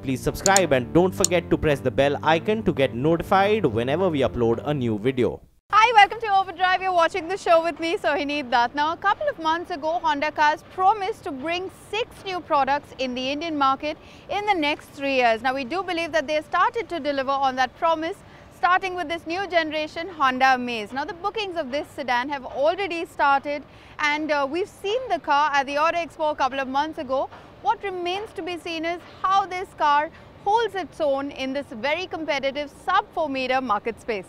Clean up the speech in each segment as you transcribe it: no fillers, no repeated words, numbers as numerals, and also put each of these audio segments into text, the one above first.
please subscribe and don't forget to press the bell icon to get notified whenever we upload a new video. Hi, welcome to Overdrive. You're watching the show with me, Sohini Dutt. Now, a couple of months ago, Honda Cars promised to bring 6 new products in the Indian market in the next 3 years. Now, we do believe that they started to deliver on that promise, starting with this new generation Honda Amaze. Now, the bookings of this sedan have already started, and we've seen the car at the Auto Expo a couple of months ago. What remains to be seen is how this car holds its own in this very competitive sub-4 meter market space.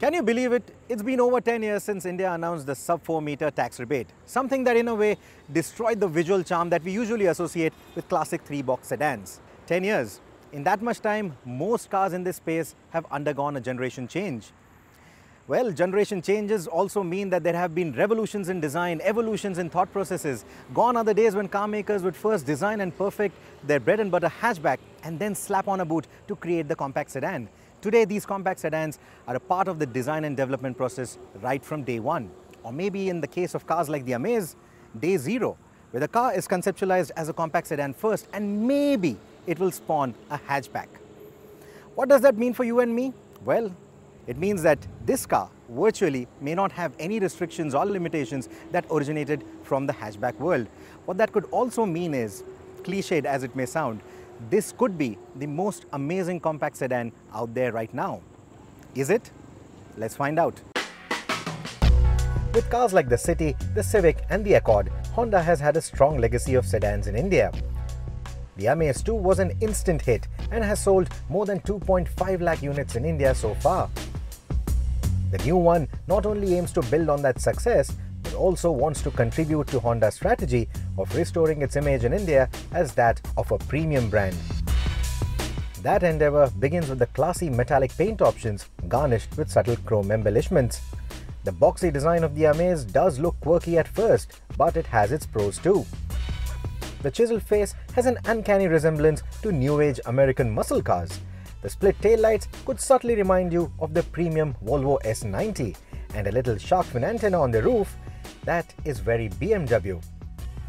Can you believe it? It's been over 10 years since India announced the sub-4 meter tax rebate, something that in a way destroyed the visual charm that we usually associate with classic 3-box sedans. 10 years. In that much time, most cars in this space have undergone a generation change. Well, generation changes also mean that there have been revolutions in design, evolutions in thought processes. Gone are the days when car makers would first design and perfect their bread and butter hatchback and then slap on a boot to create the compact sedan. Today, these compact sedans are a part of the design and development process right from day one. Or maybe in the case of cars like the Amaze, day zero, where the car is conceptualized as a compact sedan first and maybe it will spawn a hatchback. What does that mean for you and me? Well, it means that this car virtually may not have any restrictions or limitations that originated from the hatchback world. What that could also mean is, cliched as it may sound, this could be the most amazing compact sedan out there right now. Is it? Let's find out. With cars like the City, the Civic and the Accord, Honda has had a strong legacy of sedans in India. The Amaze 2 was an instant hit and has sold more than 2.5 lakh units in India so far. The new one not only aims to build on that success, but also wants to contribute to Honda's strategy of restoring its image in India as that of a premium brand. That endeavor begins with the classy metallic paint options garnished with subtle chrome embellishments. The boxy design of the Amaze does look quirky at first, but it has its pros too. The chiseled face has an uncanny resemblance to new-age American muscle cars. The split taillights could subtly remind you of the premium Volvo S90, and a little shark fin antenna on the roof, that is very BMW.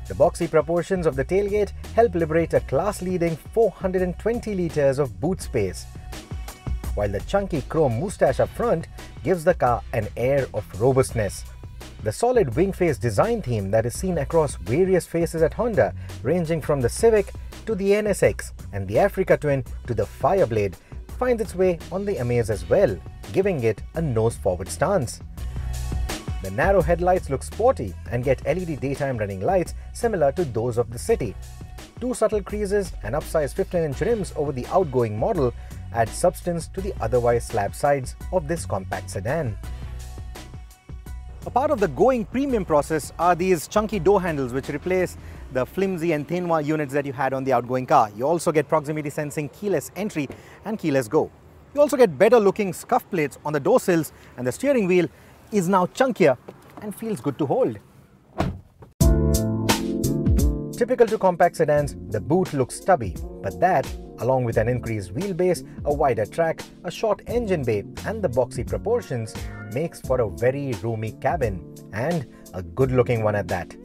The boxy proportions of the tailgate help liberate a class-leading 420 litres of boot space, while the chunky chrome moustache up front gives the car an air of robustness. The solid wing face design theme that is seen across various faces at Honda, ranging from the Civic to the NSX and the Africa Twin to the Fireblade, finds its way on the Amaze as well, giving it a nose-forward stance. The narrow headlights look sporty and get LED daytime running lights similar to those of the City. 2 subtle creases and upsized 15-inch rims over the outgoing model add substance to the otherwise slab sides of this compact sedan. A part of the going premium process are these chunky door handles which replace the flimsy and thin units that you had on the outgoing car. You also get proximity sensing, keyless entry and keyless go. You also get better looking scuff plates on the door sills, and the steering wheel is now chunkier and feels good to hold. Typical to compact sedans, the boot looks stubby, but that, along with an increased wheelbase, a wider track, a short engine bay and the boxy proportions, makes for a very roomy cabin, and a good-looking one at that.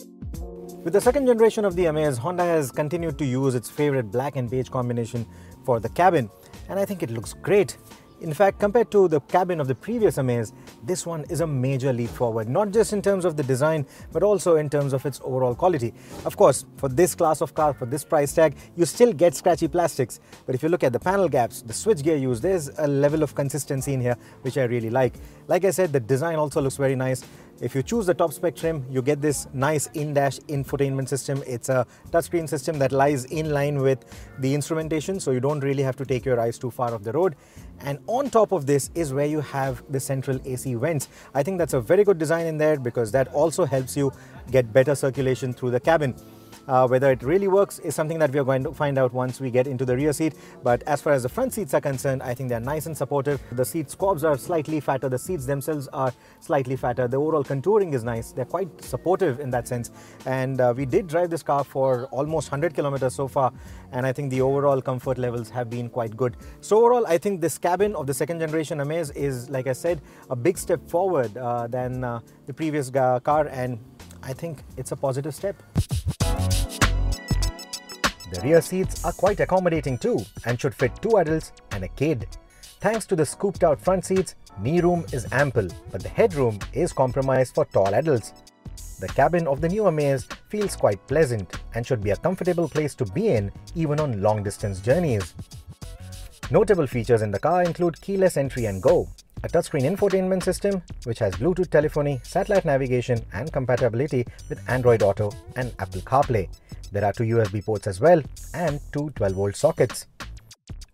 With the second generation of the Amaze, Honda has continued to use its favorite black and beige combination for the cabin, and I think it looks great. In fact, compared to the cabin of the previous Amaze, this one is a major leap forward, not just in terms of the design, but also in terms of its overall quality. Of course, for this class of car, for this price tag, you still get scratchy plastics. But if you look at the panel gaps, the switchgear used, there's a level of consistency in here, which I really like. Like I said, the design also looks very nice. If you choose the top spec trim, you get this nice in-dash infotainment system. It's a touchscreen system that lies in line with the instrumentation, so you don't really have to take your eyes too far off the road. And on top of this is where you have the central AC vents. I think that's a very good design in there because that also helps you get better circulation through the cabin. Whether it really works is something that we are going to find out once we get into the rear seat. But as far as the front seats are concerned, I think they're nice and supportive. The seat squabs are slightly fatter. The seats themselves are slightly fatter. The overall contouring is nice. They're quite supportive in that sense. And we did drive this car for almost 100 kilometers so far. And I think the overall comfort levels have been quite good. So overall, I think this cabin of the second generation Amaze is, like I said, a big step forward than the previous car. And I think it's a positive step. The rear seats are quite accommodating too and should fit 2 adults and a kid. Thanks to the scooped out front seats, knee room is ample, but the headroom is compromised for tall adults. The cabin of the new Amaze feels quite pleasant and should be a comfortable place to be in even on long distance journeys. Notable features in the car include keyless entry and go, a touchscreen infotainment system which has Bluetooth telephony, satellite navigation and compatibility with Android Auto and Apple CarPlay. There are 2 USB ports as well and 2 12-volt sockets.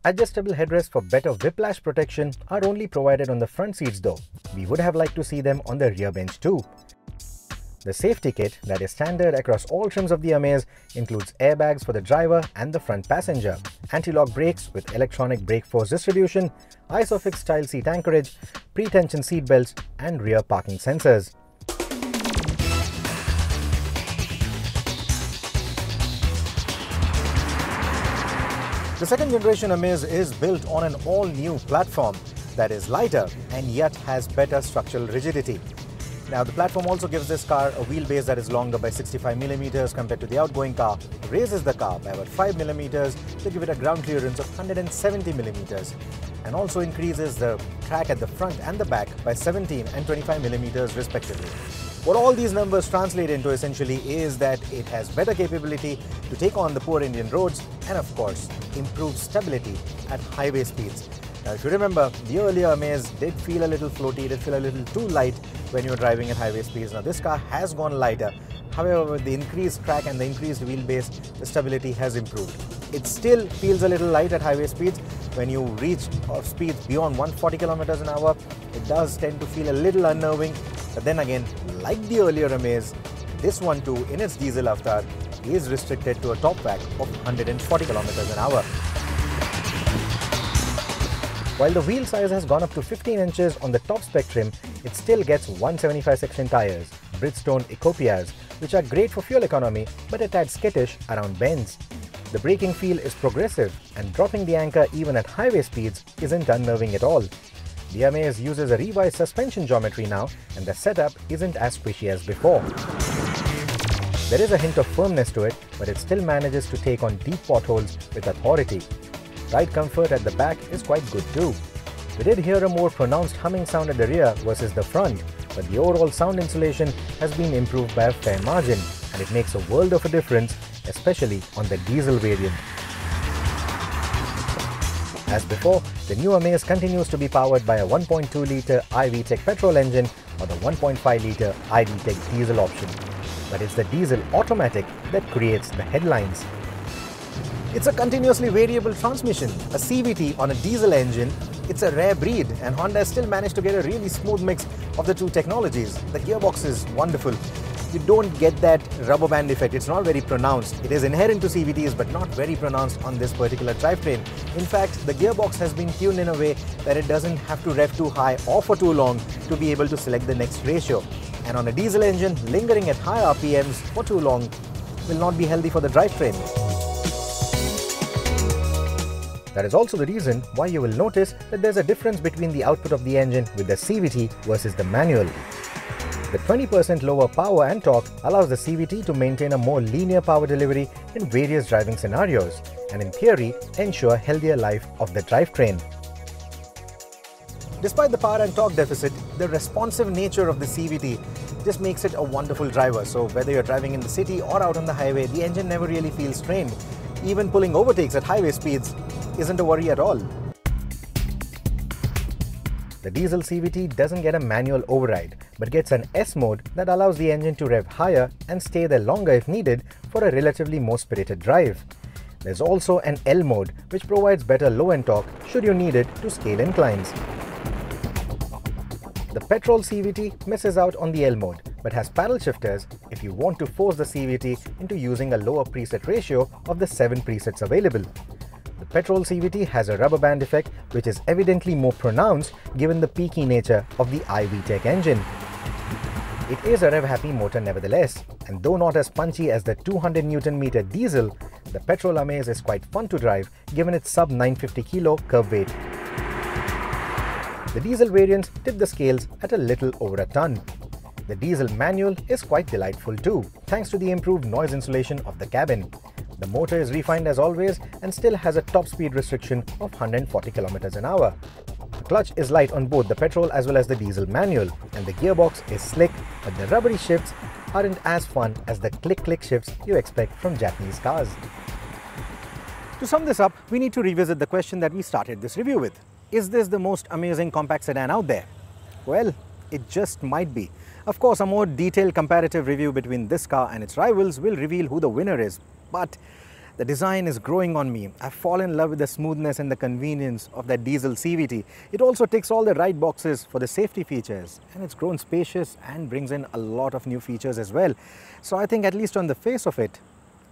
Adjustable headrests for better whiplash protection are only provided on the front seats though. We would have liked to see them on the rear bench too. The safety kit that is standard across all trims of the Amaze includes airbags for the driver and the front passenger, anti-lock brakes with electronic brake force distribution, ISOFIX style seat anchorage, pre-tension seat belts and rear parking sensors. The second generation Amaze is built on an all-new platform that is lighter and yet has better structural rigidity. Now, the platform also gives this car a wheelbase that is longer by 65mm compared to the outgoing car, raises the car by about 5mm to give it a ground clearance of 170mm, and also increases the track at the front and the back by 17 and 25mm respectively. What all these numbers translate into essentially is that it has better capability to take on the poor Indian roads and of course improved stability at highway speeds. Now, if you remember, the earlier Amaze did feel a little floaty, did feel a little too light when you were driving at highway speeds. Now this car has gone lighter. However, with the increased track and the increased wheelbase, the stability has improved. It still feels a little light at highway speeds. When you reach speeds beyond 140 km an hour, it does tend to feel a little unnerving. But then again, like the earlier Amaze, this one too, in its diesel avatar, is restricted to a top rack of 140 km an hour. While the wheel size has gone up to 15 inches on the top spec trim, it still gets 175 section tyres, Bridgestone Ecopias, which are great for fuel economy but a tad skittish around bends. The braking feel is progressive and dropping the anchor even at highway speeds isn't unnerving at all. The Amaze uses a revised suspension geometry now and the setup isn't as squishy as before. There is a hint of firmness to it, but it still manages to take on deep potholes with authority. Ride comfort at the back is quite good too. We did hear a more pronounced humming sound at the rear versus the front, but the overall sound insulation has been improved by a fair margin and it makes a world of a difference, especially on the diesel variant. As before, the new Amaze continues to be powered by a 1.2-litre iVTEC petrol engine or the 1.5-litre iVTEC diesel option. But it's the diesel automatic that creates the headlines. It's a continuously variable transmission, a CVT on a diesel engine. It's a rare breed and Honda has still managed to get a really smooth mix of the two technologies. The gearbox is wonderful. You don't get that rubber band effect. It's not very pronounced. It is inherent to CVTs but not very pronounced on this particular drivetrain. In fact, the gearbox has been tuned in a way that it doesn't have to rev too high or for too long to be able to select the next ratio. And on a diesel engine, lingering at high RPMs for too long will not be healthy for the drivetrain. That is also the reason why you will notice that there's a difference between the output of the engine with the CVT versus the manual. The 20% lower power and torque allows the CVT to maintain a more linear power delivery in various driving scenarios and in theory ensure healthier life of the drivetrain. Despite the power and torque deficit, the responsive nature of the CVT just makes it a wonderful driver. So whether you're driving in the city or out on the highway, the engine never really feels strained. Even pulling overtakes at highway speeds isn't a worry at all. The diesel CVT doesn't get a manual override, but gets an S mode that allows the engine to rev higher and stay there longer if needed for a relatively more spirited drive. There's also an L mode, which provides better low-end torque should you need it to scale inclines. The petrol CVT misses out on the L mode, but has paddle shifters if you want to force the CVT into using a lower preset ratio of the 7 presets available. The petrol CVT has a rubber band effect which is evidently more pronounced given the peaky nature of the iVTEC engine. It is a rev-happy motor nevertheless, and though not as punchy as the 200 Nm diesel, the petrol Amaze is quite fun to drive given its sub 950 kg curb weight. The diesel variants tip the scales at a little over a ton. The diesel manual is quite delightful too, thanks to the improved noise insulation of the cabin. The motor is refined as always and still has a top speed restriction of 140 km an hour. The clutch is light on both the petrol as well as the diesel manual, and the gearbox is slick, but the rubbery shifts aren't as fun as the click-click shifts you expect from Japanese cars. To sum this up, we need to revisit the question that we started this review with. Is this the most amazing compact sedan out there? Well, it just might be. Of course, a more detailed comparative review between this car and its rivals will reveal who the winner is. But the design is growing on me. I've fallen in love with the smoothness and the convenience of that diesel CVT. It also ticks all the right boxes for the safety features, and it's grown spacious and brings in a lot of new features as well. So I think at least on the face of it,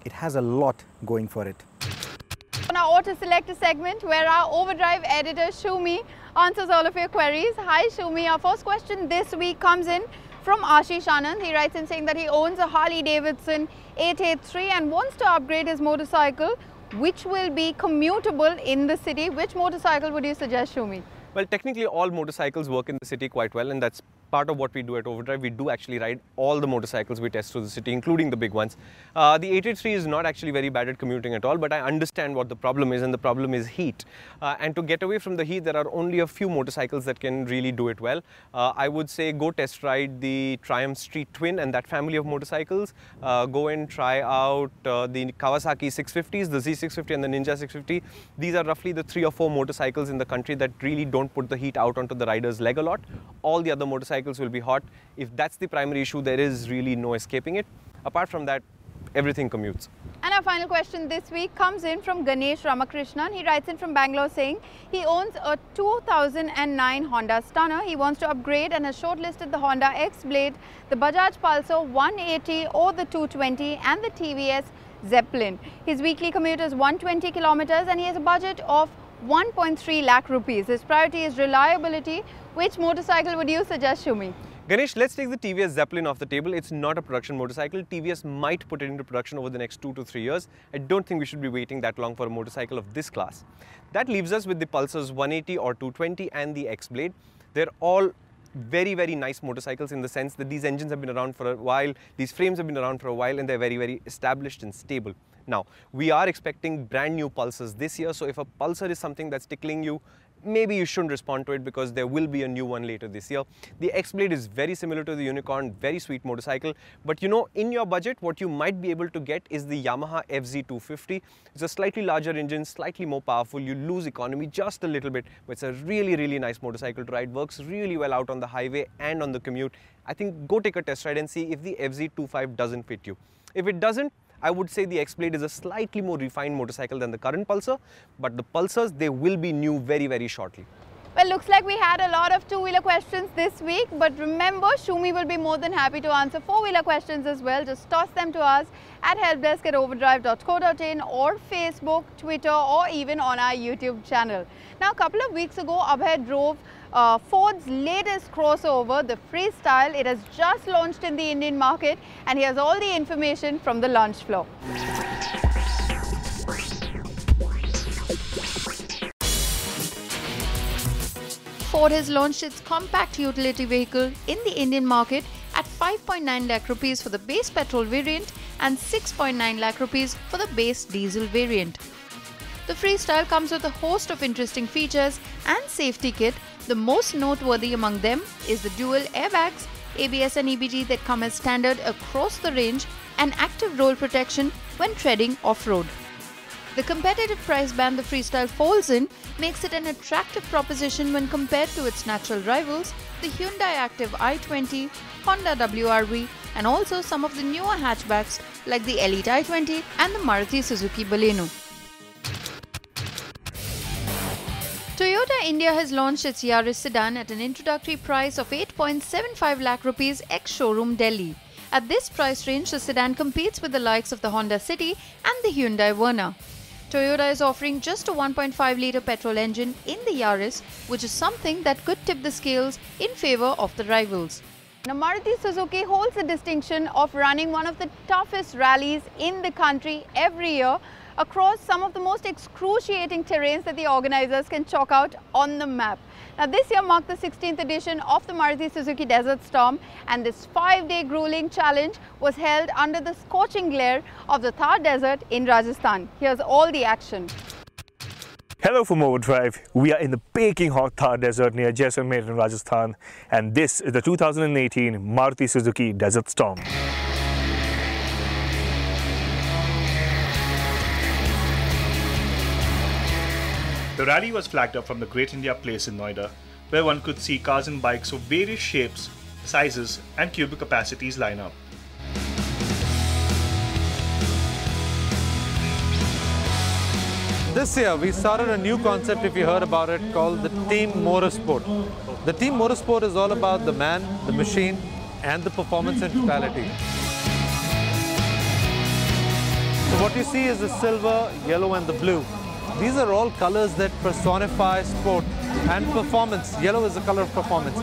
it has a lot going for it. On our Auto Selector segment, where our Overdrive editor Shumi answers all of your queries. Hi Shumi, our first question this week comes in from Ashish Anand. He writes in saying that he owns a Harley Davidson 883 and wants to upgrade his motorcycle, which will be commutable in the city. Which motorcycle would you suggest, Shumi? Well, technically all motorcycles work in the city quite well, and that's part of what we do at Overdrive. We do actually ride all the motorcycles we test through the city, including the big ones. The 883 is not actually very bad at commuting at all, but I understand what the problem is, and the problem is heat. And to get away from the heat, there are only a few motorcycles that can really do it well. I would say go test ride the Triumph Street Twin and that family of motorcycles. Go and try out the Kawasaki 650s, the Z650 and the Ninja 650. These are roughly the 3 or 4 motorcycles in the country that really don't put the heat out onto the rider's leg a lot. All the other motorcycles will be hot. If that's the primary issue, there is really no escaping it. Apart from that, everything commutes. And our final question this week comes in from Ganesh Ramakrishnan. He writes in from Bangalore saying he owns a 2009 Honda Stunner. He wants to upgrade and has shortlisted the Honda X-Blade, the Bajaj Pulsar 180 or the 220 and the TVS Zeppelin. His weekly commute is 120 kilometers and he has a budget of 1.3 lakh rupees. His priority is reliability. Which motorcycle would you suggest, Shumi? Ganesh, let's take the TVS Zeppelin off the table. It's not a production motorcycle. TVS might put it into production over the next 2 to 3 years. I don't think we should be waiting that long for a motorcycle of this class. That leaves us with the Pulsars 180 or 220 and the X-Blade. They're all very, very nice motorcycles in the sense that these engines have been around for a while, these frames have been around for a while, and they're very, very established and stable. Now, we are expecting brand new Pulsars this year, so if a Pulsar is something that's tickling you, maybe you shouldn't respond to it because there will be a new one later this year. The X-Blade is very similar to the Unicorn, very sweet motorcycle, but you know, in your budget, what you might be able to get is the Yamaha FZ250. It's a slightly larger engine, slightly more powerful. You lose economy just a little bit, but it's a really, really nice motorcycle to ride. Works really well out on the highway and on the commute. I think go take a test ride and see if the FZ25 doesn't fit you. If it doesn't, I would say the X-Blade is a slightly more refined motorcycle than the current Pulsar, but the Pulsars, they will be new very, very shortly. Well, looks like we had a lot of two-wheeler questions this week, but remember, Shumi will be more than happy to answer four-wheeler questions as well. Just toss them to us at helpdesk@overdrive.co.in or Facebook, Twitter, or even on our YouTube channel. Now, a couple of weeks ago, Abhay drove Ford's latest crossover, the Freestyle. It has just launched in the Indian market, and he has all the information from the launch floor. Ford has launched its compact utility vehicle in the Indian market at 5.9 lakh rupees for the base petrol variant and 6.9 lakh rupees for the base diesel variant. The Freestyle comes with a host of interesting features and safety kit. The most noteworthy among them is the dual airbags, ABS and EBD that come as standard across the range, and active roll protection when treading off-road. The competitive price band the Freestyle falls in makes it an attractive proposition when compared to its natural rivals, the Hyundai Active i20, Honda WRV, and also some of the newer hatchbacks like the Elite i20 and the Maruti Suzuki Baleno. Toyota India has launched its Yaris sedan at an introductory price of 8.75 lakh rupees ex-showroom Delhi. At this price range, the sedan competes with the likes of the Honda City and the Hyundai Verna. Toyota is offering just a 1.5-litre petrol engine in the Yaris, which is something that could tip the scales in favour of the rivals. Now, Maruti Suzuki holds the distinction of running one of the toughest rallies in the country every year. across some of the most excruciating terrains that the organizers can chalk out on the map. Now, this year marked the 16th edition of the Maruti Suzuki Desert Storm, and this 5-day grueling challenge was held under the scorching glare of the Thar Desert in Rajasthan. Here's all the action. Hello from Overdrive. We are in the baking hot Thar Desert near Jaisalmer in Rajasthan, and this is the 2018 Maruti Suzuki Desert Storm. The rally was flagged up from the Great India Place in Noida, where one could see cars and bikes of various shapes, sizes and cubic capacities line up. This year we started a new concept, if you heard about it, called the Team Motorsport. The Team Motorsport is all about the man, the machine and the performance in totality. So what you see is the silver, yellow and the blue. These are all colors that personify sport and performance. Yellow is the color of performance.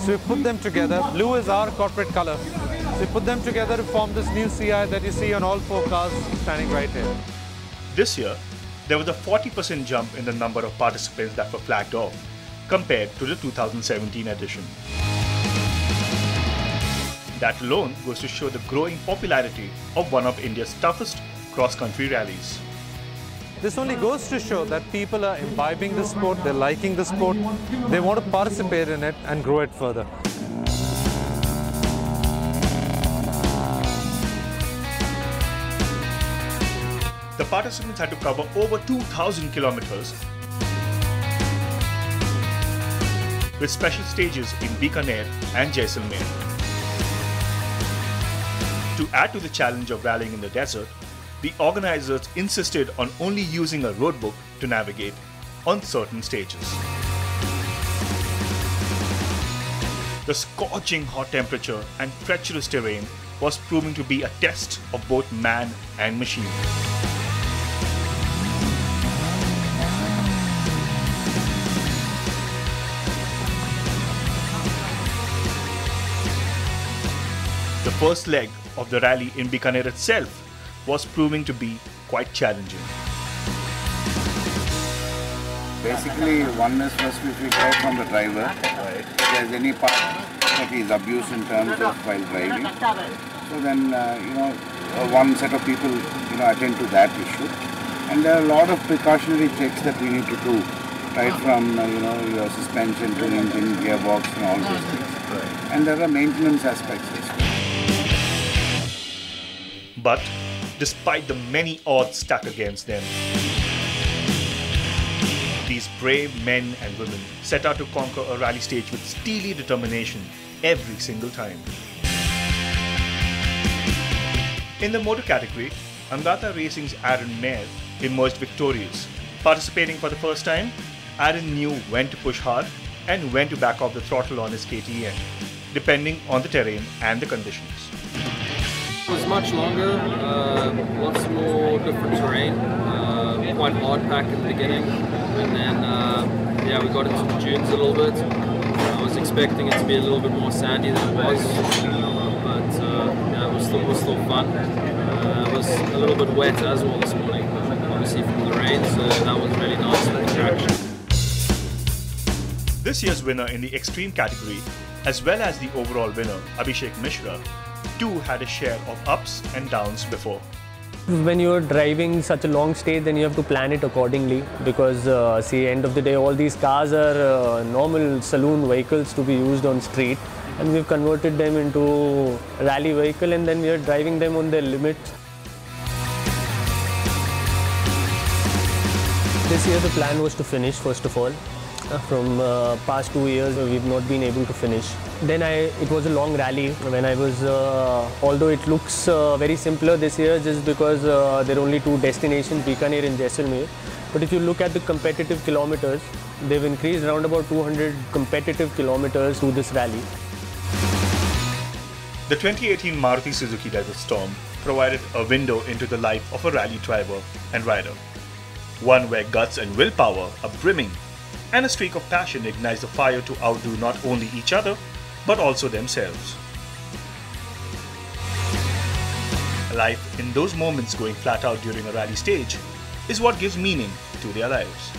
So we put them together. Blue is our corporate color. So we put them together to form this new CI that you see on all 4 cars standing right here. This year, there was a 40% jump in the number of participants that were flagged off compared to the 2017 edition. That alone goes to show the growing popularity of one of India's toughest cross-country rallies. This only goes to show that people are imbibing the sport, they're liking the sport, they want to participate in it and grow it further. The participants had to cover over 2,000 kilometers with special stages in Bikaner and Jaisalmer. To add to the challenge of rallying in the desert, the organizers insisted on only using a roadbook to navigate on certain stages. The scorching hot temperature and treacherous terrain was proving to be a test of both man and machine. The first leg of the rally in Bikaner itself was proving to be quite challenging. Basically, one is first we try from the driver. If there's any part that is abused in terms of while driving, so then one set of people attend to that issue. And there are a lot of precautionary checks that we need to do, right from your suspension to engine, gearbox, and all these things. And there are maintenance aspects as well. But despite the many odds stacked against them, these brave men and women set out to conquer a rally stage with steely determination every single time. In the motor category, Angata Racing's Aaron Mayer emerged victorious. Participating for the first time, Aaron knew when to push hard and when to back off the throttle on his KTM, depending on the terrain and the conditions. It was much longer, lots more different terrain, quite hard pack at the beginning, and then we got into the dunes a little bit. I was expecting it to be a little bit more sandy than it was, but it was still fun. It was a little bit wet as well this morning, obviously from the rain, so that was really nice with the traction. This year's winner in the extreme category, as well as the overall winner, Abhishek Mishra, too had a share of ups and downs before. When you're driving such a long stage, then you have to plan it accordingly, because end of the day, all these cars are normal saloon vehicles to be used on street, and we've converted them into rally vehicle, and then we are driving them on their limits. This year the plan was to finish first of all. From past 2 years we've not been able to finish. Then it was a long rally when I was, although it looks very simpler this year just because there are only 2 destinations, Bikaner and Jaisalmer. But if you look at the competitive kilometers, they've increased around about 200 competitive kilometers to this rally. The 2018 Maruti Suzuki Desert Storm provided a window into the life of a rally driver and rider. One where guts and willpower are brimming, and a streak of passion ignites the fire to outdo not only each other, but also themselves. Life in those moments going flat out during a rally stage is what gives meaning to their lives.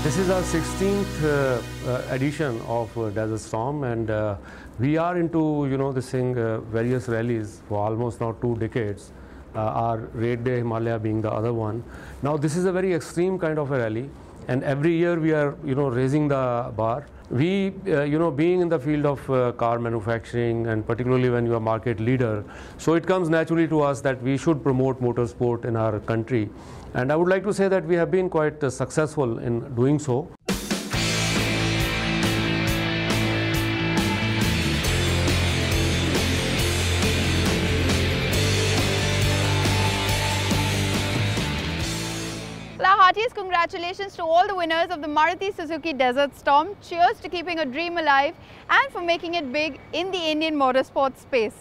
This is our 16th edition of Desert Storm, and we are into this thing, various rallies for almost now 2 decades. Our Raid Day Himalaya being the other one. Now this is a very extreme kind of a rally, and every year we are raising the bar. We being in the field of car manufacturing, and particularly when you are market leader, so it comes naturally to us that we should promote motorsport in our country. And I would like to say that we have been quite successful in doing so. Heartiest congratulations to all the winners of the Maruti Suzuki Desert Storm. Cheers to keeping a dream alive and for making it big in the Indian motorsport space.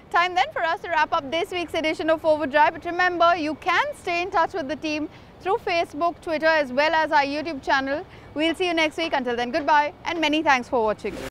Time then for us to wrap up this week's edition of Overdrive. But remember, you can stay in touch with the team through Facebook, Twitter, as well as our YouTube channel. We'll see you next week. Until then, goodbye and many thanks for watching.